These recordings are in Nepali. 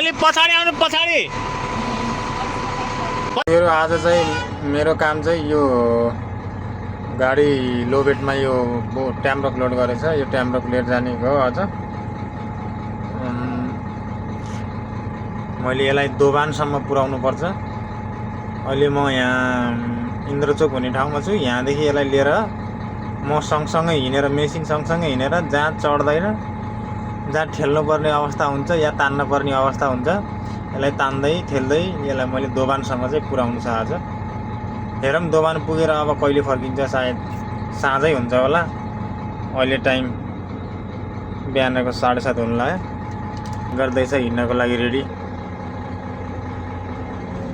अलि पछाडि आउनु पछाडि। आज चाहिँ मेरो काम चाहिँ यो गाडी लो बेडमा यो ट्याम्रक लोड गरेछ। यो ट्याम्रक लिएर जाने हो। अझ मैले यसलाई दोभानसम्म पुर्याउनु पर्छ। अहिले म यहाँ इन्द्रचोक हुने ठाउँमा छु। यहाँदेखि यसलाई लिएर म सँगसँगै हिँडेर मेसिन सँगसँगै हिँडेर जहाँ चढ्दैन, जहाँ ठेल्नुपर्ने अवस्था हुन्छ या तान्न पर्ने अवस्था हुन्छ, यसलाई तान्दै ठेल्दै यसलाई मैले दोभानसम्म चाहिँ पुर्याउनु छ आज। हेरौँ दोभान पुगेर अब कहिले फर्किन्छ। सायद साँझै हुन्छ होला। अहिले टाइम बिहानको 7:30 हुन लाग्यो। गर्दैछ हिँड्नको लागि रेडी।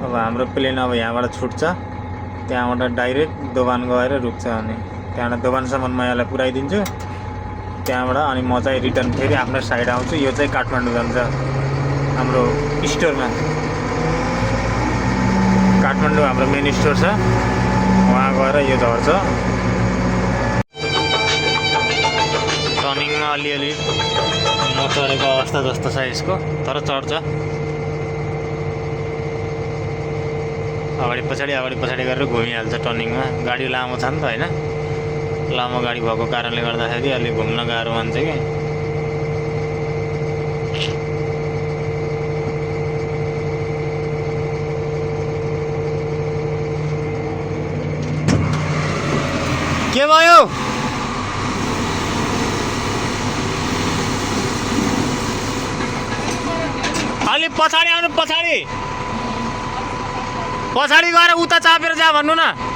अब हाम्रो प्लेन अब यहाँबाट छुट्छ। त्यहाँबाट डाइरेक्ट दोभान गएर रुक्छ। अनि त्यहाँबाट दोभानसम्म म यसलाई पुऱ्याइदिन्छु। त्यहाँबाट अनि म चाहिँ रिटर्न फेरि आफ्नो साइड आउँछु। यो चाहिँ काठमाडौँ जान्छ हाम्रो स्टोरमा। काठमाडौँ हाम्रो मेन स्टोर छ, वहाँ गएर यो झर्छ। टर्निङमा अलिअलि नचढेको अवस्था जस्तो छ यसको, तर चढ्छ। अगाडि पछाडि गरेर घुमिहाल्छ टर्निङमा। गाडी लामो छ नि त होइन। लामो गाडी भएको कारणले गर्दाखेरि अलि घुम्न गाह्रो मान्छ कि। के भयो? अलि पछाडि आउनु पछाडि। पछाडि गएर उता चापेर जा भन्नु न।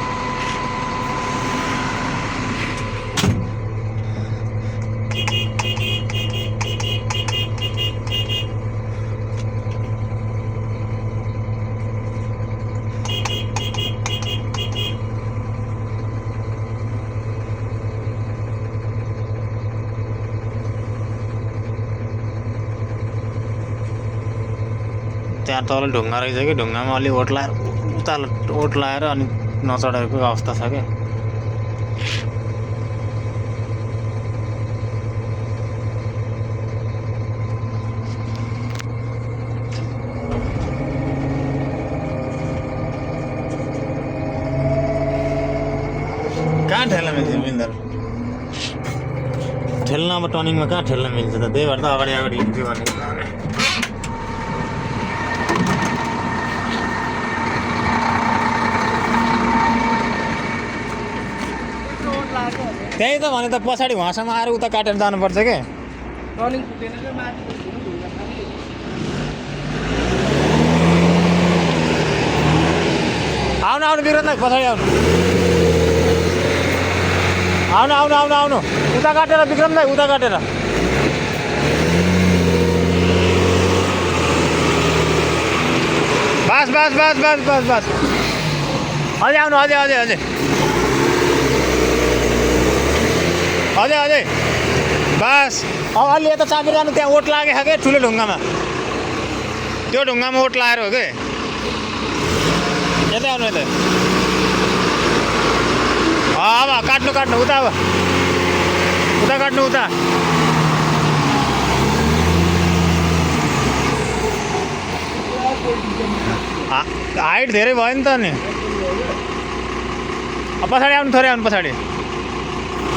त्यहाँ तल ढुङ्गा रहेछ कि, ढुङ्गामा अलि ओट लाएर अनि नचढेको अवस्था छ क्या। कहाँ ठेल्न मिल्छ बिन्दर? ठेल्न अब टर्निङमा कहाँ ठेल्न मिल्छ त? त्यही भएर त अगाडि हिँड्छु भनेको। त्यही त भने त पछाडि वहाँसम्म आएर उता काटेर जानुपर्छ क्या। आउनु विक्रम दाइ, पछाडि आउनु उता काटेर विक्रम दाइ, उता काटेर। बस अझै आउनु, अझै बस। अब अलि यता चापेर जानु। त्यहाँ ओट लागेको छ क्या ठुलो ढुङ्गामा। त्यो ढुङ्गामा ओट लगाएर हो कि। यतै आउनु यतै। अब काट्नु उता। अब उता काट्नु उता। हाइट धेरै भयो नि त नि। पछाडि आउनु, थोरै आउनु पछाडि।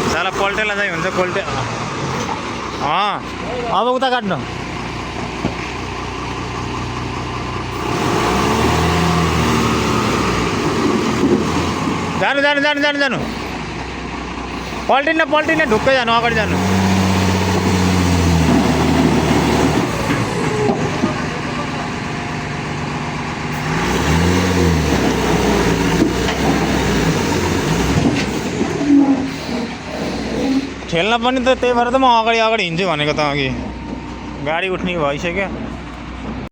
साला पल्टेला चाहिँ हुन्छ पल्टे। अब उता काट्नु। जानु। पल्टिन्न ढुक्कै जानु, अगाडि जानु। ठेल्न पनि त त्यही भएर त म अगाडि हिँड्छु भनेको त। अघि गाडी उठ्ने भइसक्यो।